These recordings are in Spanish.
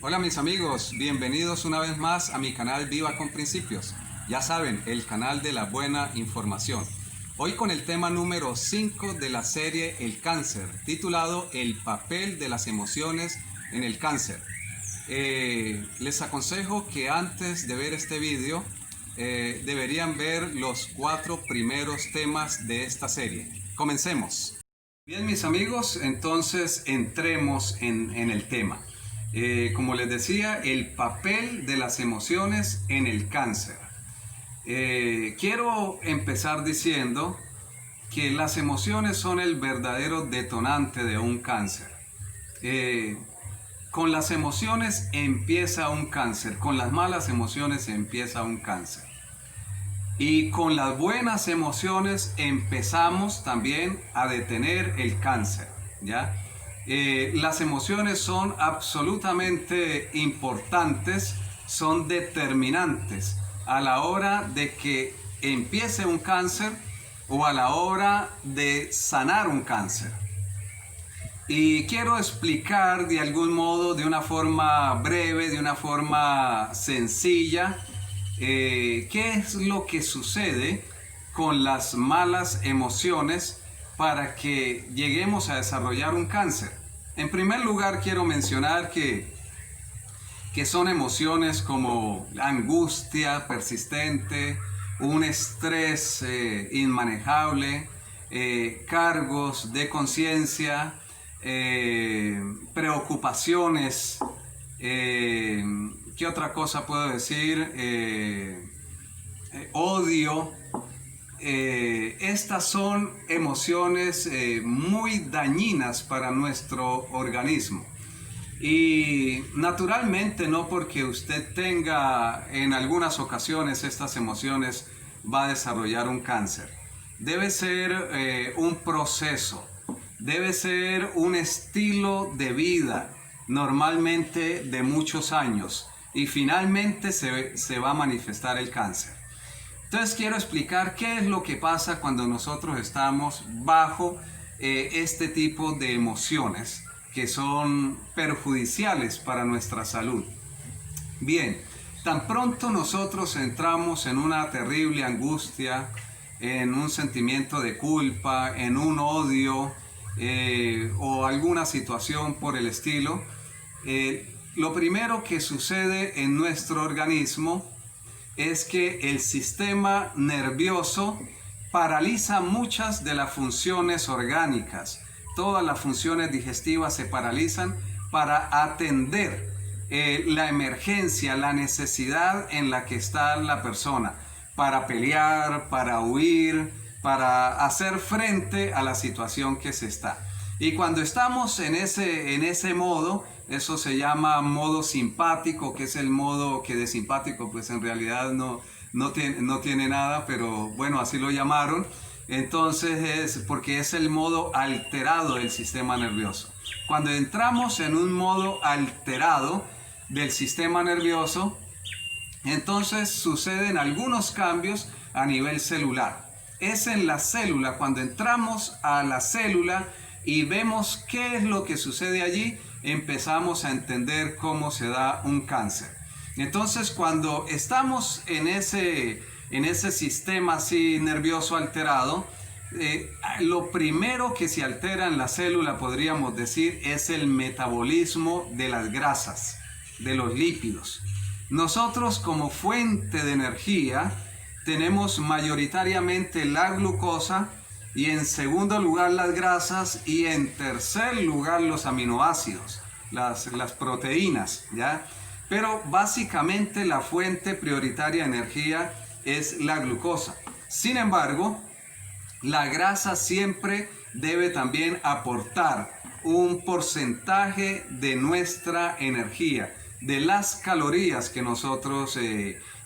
Hola mis amigos, bienvenidos una vez más a mi canal Viva con Principios. Ya saben, el canal de la buena información. Hoy con el tema número 5 de la serie El cáncer, titulado El papel de las emociones en el cáncer. Les aconsejo que antes de ver este vídeo deberían ver los 4 primeros temas de esta serie. Comencemos. Bien mis amigos, entonces entremos en el tema. Como les decía, el papel de las emociones en el cáncer. Quiero empezar diciendo que las emociones son el verdadero detonante de un cáncer. Con las emociones empieza un cáncer, con las malas emociones empieza un cáncer. Y con las buenas emociones empezamos también a detener el cáncer, ¿ya? Las emociones son absolutamente importantes, son determinantes a la hora de que empiece un cáncer o a la hora de sanar un cáncer. Y quiero explicar de algún modo, de una forma breve, de una forma sencilla, qué es lo que sucede con las malas emociones para que lleguemos a desarrollar un cáncer. En primer lugar, quiero mencionar que son emociones como angustia persistente, un estrés inmanejable, cargos de conciencia, preocupaciones, ¿qué otra cosa puedo decir? Odio. Estas son emociones muy dañinas para nuestro organismo. Y naturalmente no porque usted tenga en algunas ocasiones estas emociones va a desarrollar un cáncer. Debe ser un proceso, debe ser un estilo de vida, normalmente de muchos años, y finalmente se va a manifestar el cáncer. Entonces quiero explicar qué es lo que pasa cuando nosotros estamos bajo este tipo de emociones que son perjudiciales para nuestra salud. Bien, tan pronto nosotros entramos en una terrible angustia, en un sentimiento de culpa, en un odio o alguna situación por el estilo, lo primero que sucede en nuestro organismo es que el sistema nervioso paraliza muchas de las funciones orgánicas. Todas las funciones digestivas se paralizan para atender la emergencia, la necesidad en la que está la persona, para pelear, para huir, para hacer frente a la situación que se está. Y cuando estamos en ese modo, eso se llama modo simpático, que es el modo que de simpático pues en realidad no tiene nada, pero bueno, así lo llamaron. Entonces es porque es el modo alterado del sistema nervioso. Cuando entramos en un modo alterado del sistema nervioso, entonces suceden algunos cambios a nivel celular. Es en la célula, cuando entramos a la célula y vemos qué es lo que sucede allí, empezamos a entender cómo se da un cáncer. Entonces, cuando estamos en ese sistema así nervioso alterado, lo primero que se altera en la célula, podríamos decir, es el metabolismo de las grasas, de los lípidos. Nosotros como fuente de energía tenemos mayoritariamente la glucosa, y en segundo lugar las grasas, y en tercer lugar los aminoácidos, las proteínas, ¿ya? Pero básicamente la fuente prioritaria de energía es la glucosa. Sin embargo, la grasa siempre debe también aportar un porcentaje de nuestra energía, de las calorías que nosotros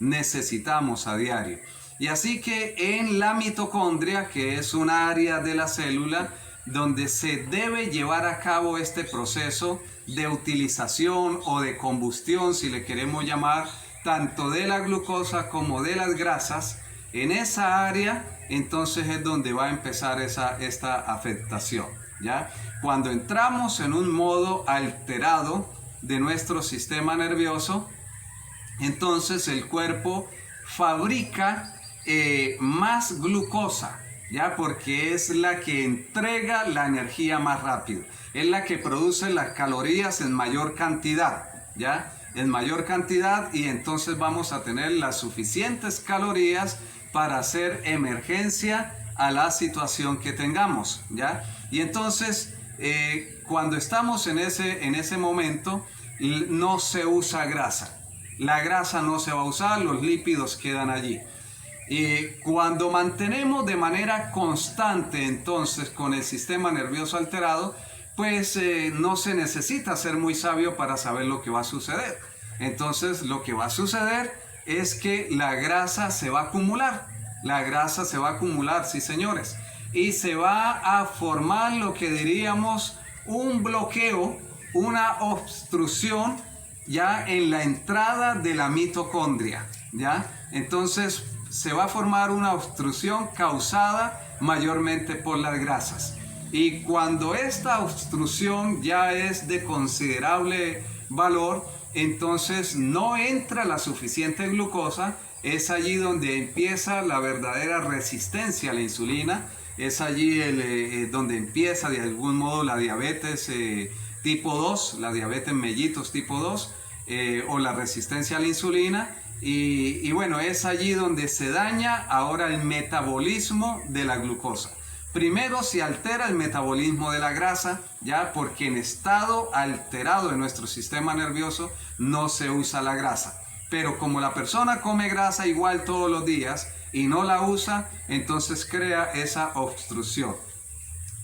necesitamos a diario. Y así que en la mitocondria, que es un área de la célula donde se debe llevar a cabo este proceso de utilización o de combustión, si le queremos llamar, tanto de la glucosa como de las grasas, en esa área entonces es donde va a empezar esta afectación, ¿ya? Cuando entramos en un modo alterado de nuestro sistema nervioso, entonces el cuerpo fabrica más glucosa, ¿ya? Porque es la que entrega la energía más rápido, es la que produce las calorías en mayor cantidad, ¿ya? En mayor cantidad, y entonces vamos a tener las suficientes calorías para hacer emergencia a la situación que tengamos, ¿ya? Y entonces cuando estamos en ese momento no se usa grasa. La grasa no se va a usar, los lípidos quedan allí. Cuando mantenemos de manera constante entonces con el sistema nervioso alterado, pues no se necesita ser muy sabio para saber lo que va a suceder. Entonces lo que va a suceder es que la grasa se va a acumular. La grasa se va a acumular, sí señores. Y se va a formar lo que diríamos un bloqueo, una obstrucción ya en la entrada de la mitocondria, ¿ya? Entonces se va a formar una obstrucción causada mayormente por las grasas. Y cuando esta obstrucción ya es de considerable valor, entonces no entra la suficiente glucosa. Es allí donde empieza la verdadera resistencia a la insulina. Es allí donde empieza de algún modo la diabetes tipo 2, la diabetes mellitus tipo 2, o la resistencia a la insulina. Y bueno, es allí donde se daña ahora el metabolismo de la glucosa. Primero se altera el metabolismo de la grasa, ya, porque en estado alterado de nuestro sistema nervioso no se usa la grasa. Pero como la persona come grasa igual todos los días y no la usa, entonces crea esa obstrucción.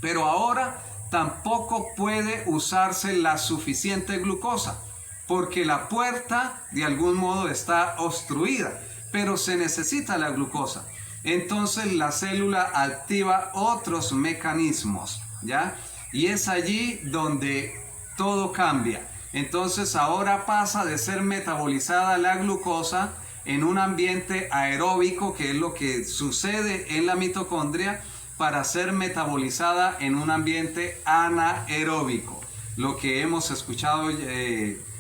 Pero ahora tampoco puede usarse la suficiente glucosa, porque la puerta de algún modo está obstruida, pero se necesita la glucosa. Entonces la célula activa otros mecanismos, ¿ya? Y es allí donde todo cambia. Entonces ahora pasa de ser metabolizada la glucosa en un ambiente aeróbico, que es lo que sucede en la mitocondria, para ser metabolizada en un ambiente anaeróbico, lo que hemos escuchado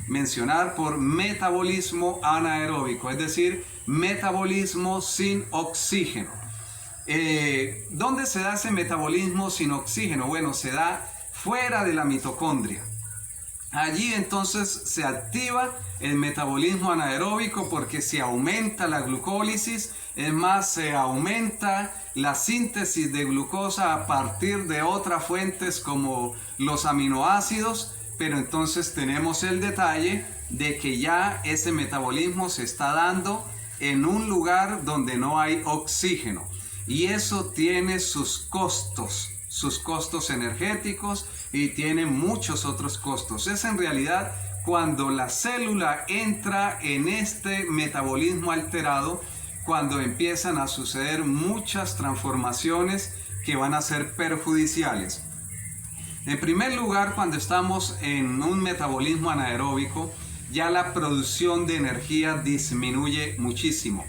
mencionar por metabolismo anaeróbico, es decir, metabolismo sin oxígeno. ¿Dónde se da ese metabolismo sin oxígeno? Bueno, se da fuera de la mitocondria. Allí entonces se activa el metabolismo anaeróbico porque se aumenta la glucólisis, es más, se aumenta la síntesis de glucosa a partir de otras fuentes como los aminoácidos, pero entonces tenemos el detalle de que ya ese metabolismo se está dando en un lugar donde no hay oxígeno, y eso tiene sus costos energéticos y tiene muchos otros costos. Es en realidad cuando la célula entra en este metabolismo alterado, cuando empiezan a suceder muchas transformaciones que van a ser perjudiciales. En primer lugar, cuando estamos en un metabolismo anaeróbico, ya la producción de energía disminuye muchísimo.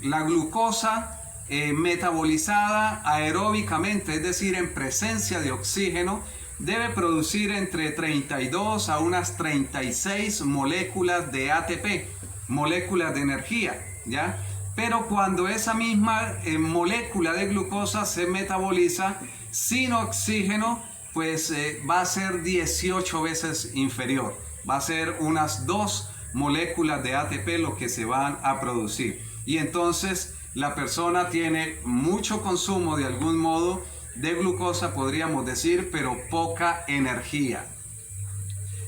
La glucosa metabolizada aeróbicamente, es decir, en presencia de oxígeno, debe producir entre 32 a unas 36 moléculas de ATP, moléculas de energía, ¿ya? Pero cuando esa misma molécula de glucosa se metaboliza sin oxígeno, pues va a ser 18 veces inferior. Va a ser unas 2 moléculas de ATP lo que se van a producir. Y entonces la persona tiene mucho consumo de algún modo de glucosa, podríamos decir, pero poca energía.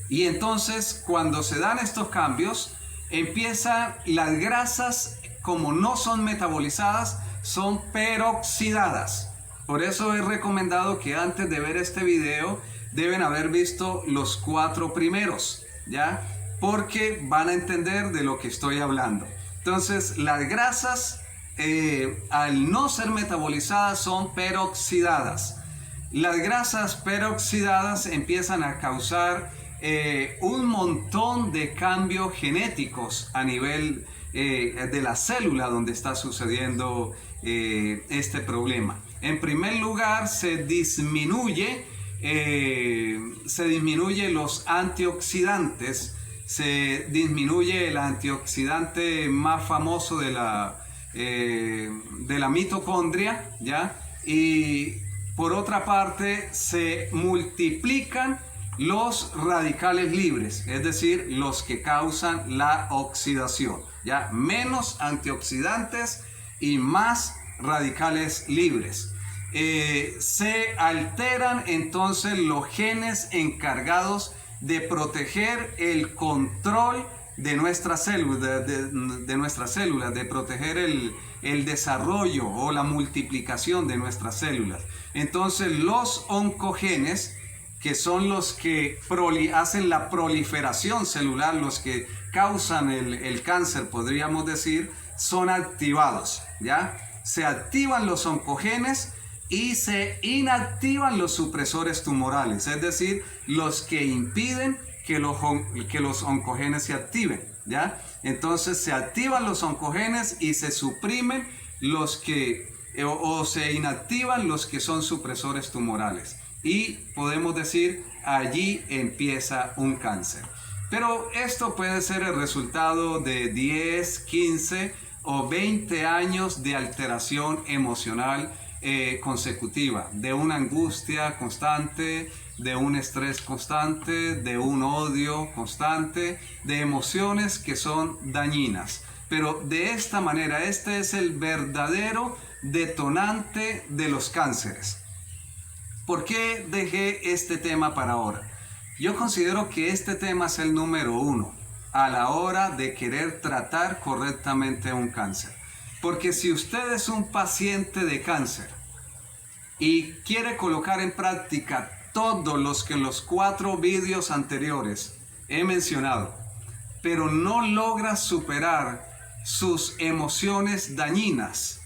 Y entonces cuando se dan estos cambios, empiezan las grasas, como no son metabolizadas, son peroxidadas. Por eso es recomendado que antes de ver este video deben haber visto los 4 primeros, ¿ya? Porque van a entender de lo que estoy hablando. Entonces las grasas al no ser metabolizadas son peroxidadas. Las grasas peroxidadas empiezan a causar un montón de cambios genéticos a nivel de la célula donde está sucediendo este problema. En primer lugar, se disminuye se disminuye los antioxidantes, se disminuye el antioxidante más famoso de la mitocondria, ¿ya? Y por otra parte se multiplican los radicales libres, es decir, los que causan la oxidación, ¿ya? Menos antioxidantes y más radicales libres. Se alteran entonces los genes encargados de proteger el control de nuestras células, de proteger el desarrollo o la multiplicación de nuestras células. Entonces los oncogenes, que son los que hacen la proliferación celular, los que causan el cáncer, podríamos decir, son activados, ¿ya? Se activan los oncogenes y se inactivan los supresores tumorales, es decir, los que impiden que los oncogenes se activen, ¿ya? Entonces se activan los oncogenes y se suprimen los que, o se inactivan los que son supresores tumorales. Y podemos decir, allí empieza un cáncer. Pero esto puede ser el resultado de 10, 15 o 20 años de alteración emocional consecutiva, de una angustia constante, de un estrés constante, de un odio constante, de emociones que son dañinas. Pero de esta manera, este es el verdadero detonante de los cánceres. ¿Por qué dejé este tema para ahora? Yo considero que este tema es el número 1 a la hora de querer tratar correctamente un cáncer. Porque si usted es un paciente de cáncer y quiere colocar en práctica todos los que en los 4 vídeos anteriores he mencionado, pero no logra superar sus emociones dañinas,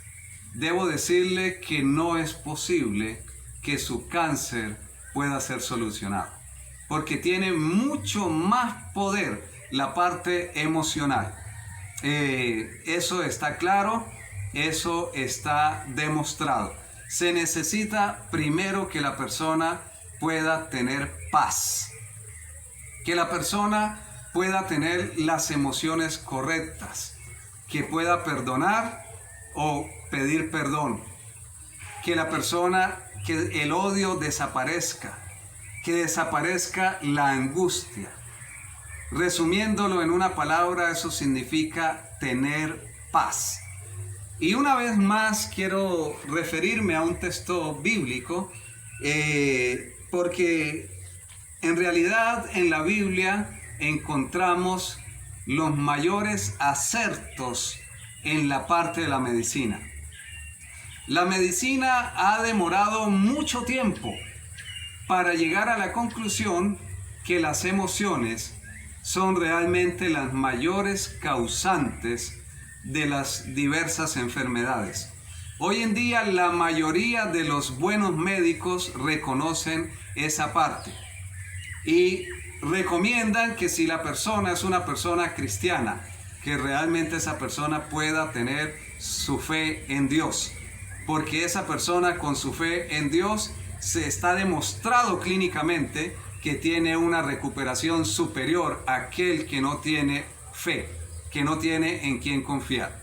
debo decirle que no es posible que su cáncer pueda ser solucionado, porque tiene mucho más poder la parte emocional. Eso está claro, eso está demostrado. Se necesita primero que la persona pueda tener paz, que la persona pueda tener las emociones correctas, que pueda perdonar o pedir perdón, que la persona, que el odio desaparezca, que desaparezca la angustia. Resumiéndolo en una palabra, eso significa tener paz. Y una vez más quiero referirme a un texto bíblico, porque en realidad en la Biblia encontramos los mayores acertos en la parte de la medicina. La medicina ha demorado mucho tiempo para llegar a la conclusión que las emociones son realmente las mayores causantes de las diversas enfermedades. Hoy en día la mayoría de los buenos médicos reconocen esa parte y recomiendan que si la persona es una persona cristiana, que realmente esa persona pueda tener su fe en Dios, porque esa persona con su fe en Dios se está demostrado clínicamente que tiene una recuperación superior a aquel que no tiene fe, que no tiene en quién confiar.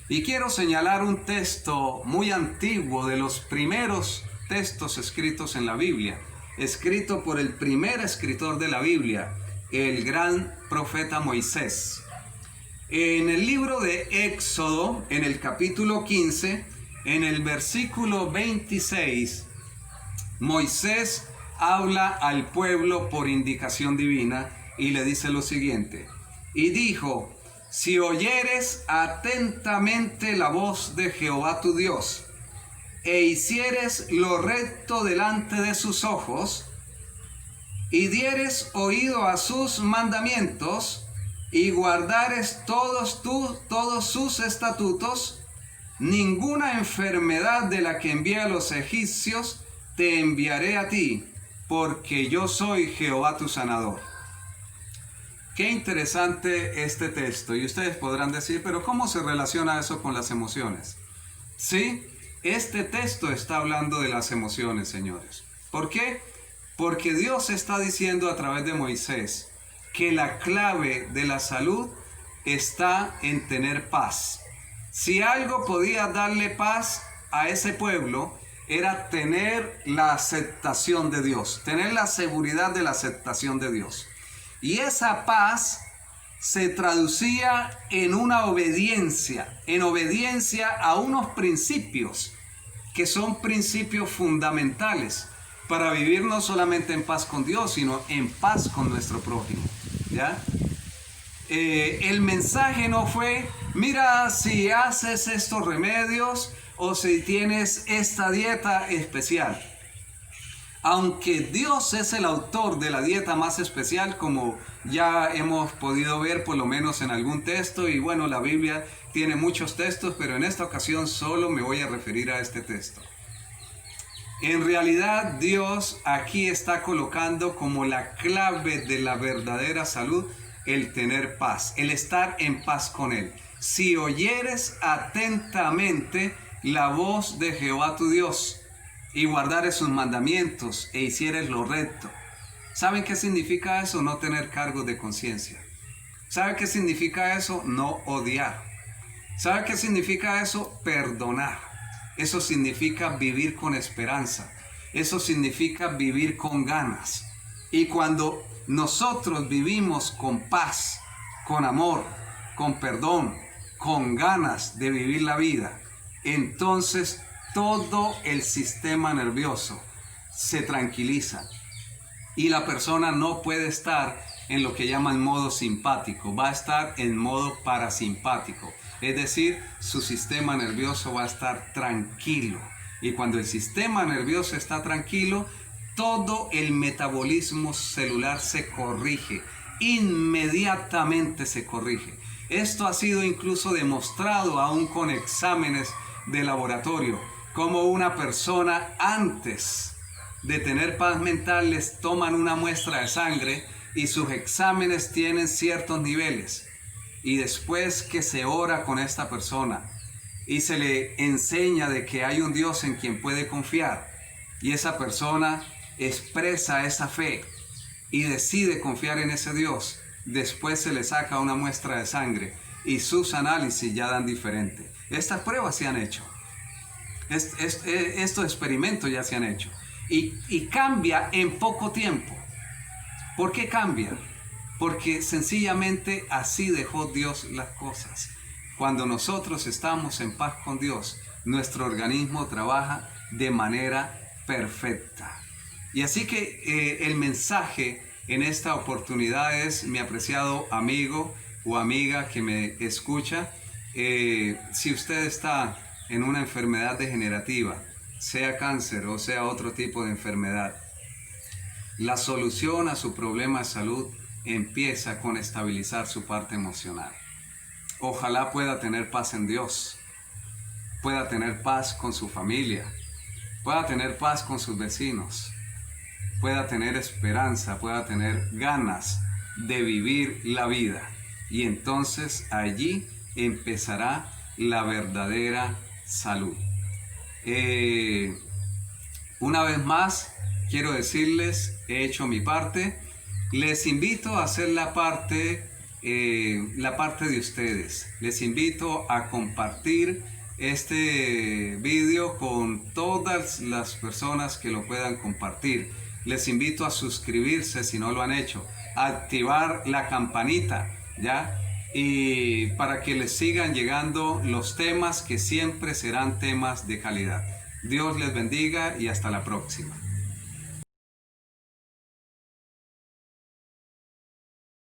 Y quiero señalar un texto muy antiguo, de los primeros textos escritos en la Biblia, escrito por el primer escritor de la Biblia, el gran profeta Moisés. En el libro de Éxodo, en el capítulo 15, en el versículo 26, Moisés habla al pueblo por indicación divina y le dice lo siguiente: y dijo, si oyeres atentamente la voz de Jehová tu Dios, e hicieres lo recto delante de sus ojos, y dieres oído a sus mandamientos, y guardares todos sus estatutos, ninguna enfermedad de la que envié a los egipcios te enviaré a ti, porque yo soy Jehová tu sanador. Qué interesante este texto, y ustedes podrán decir, pero ¿cómo se relaciona eso con las emociones? Sí, este texto está hablando de las emociones, señores. ¿Por qué? Porque Dios está diciendo a través de Moisés que la clave de la salud está en tener paz. Si algo podía darle paz a ese pueblo, era tener la aceptación de Dios, tener la seguridad de la aceptación de Dios. Y esa paz se traducía en una obediencia, a unos principios que son principios fundamentales para vivir no solamente en paz con Dios, sino en paz con nuestro prójimo, ¿ya? El mensaje no fue, mira, si haces estos remedios o si tienes esta dieta especial. Aunque Dios es el autor de la dieta más especial, como ya hemos podido ver por lo menos en algún texto, y bueno, la Biblia tiene muchos textos, pero en esta ocasión solo me voy a referir a este texto. En realidad, Dios aquí está colocando como la clave de la verdadera salud el tener paz, el estar en paz con Él. Si oyeres atentamente la voz de Jehová tu Dios y guardares sus mandamientos e hicieres lo recto. ¿Saben qué significa eso? No tener cargos de conciencia. ¿Saben qué significa eso? No odiar. ¿Saben qué significa eso? Perdonar. Eso significa vivir con esperanza. Eso significa vivir con ganas. Y cuando nosotros vivimos con paz, con amor, con perdón, con ganas de vivir la vida, entonces todo el sistema nervioso se tranquiliza y la persona no puede estar en lo que llaman modo simpático, va a estar en modo parasimpático. Es decir, su sistema nervioso va a estar tranquilo. Y cuando el sistema nervioso está tranquilo, todo el metabolismo celular se corrige. Inmediatamente se corrige. Esto ha sido incluso demostrado aún con exámenes de laboratorio, como una persona antes de tener paz mental les toman una muestra de sangre y sus exámenes tienen ciertos niveles. Y después que se ora con esta persona y se le enseña de que hay un Dios en quien puede confiar, y esa persona expresa esa fe y decide confiar en ese Dios, después se le saca una muestra de sangre y sus análisis ya dan diferente. Estas pruebas se han hecho. Estos experimentos ya se han hecho. Y cambia en poco tiempo. ¿Por qué cambia? Porque sencillamente así dejó Dios las cosas. Cuando nosotros estamos en paz con Dios, nuestro organismo trabaja de manera perfecta. Y así que el mensaje en esta oportunidad es, mi apreciado amigo o amiga que me escucha, si usted está en una enfermedad degenerativa, sea cáncer o sea otro tipo de enfermedad, la solución a su problema de salud empieza con estabilizar su parte emocional. Ojalá pueda tener paz en Dios, pueda tener paz con su familia, pueda tener paz con sus vecinos, pueda tener esperanza, pueda tener ganas de vivir la vida. Y entonces allí empezará la verdadera salud. Una vez más, quiero decirles, he hecho mi parte. Les invito a hacer la parte de ustedes. Les invito a compartir este video con todas las personas que lo puedan compartir. Les invito a suscribirse si no lo han hecho, a activar la campanita, ¿ya? Y para que les sigan llegando los temas que siempre serán temas de calidad. Dios les bendiga y hasta la próxima.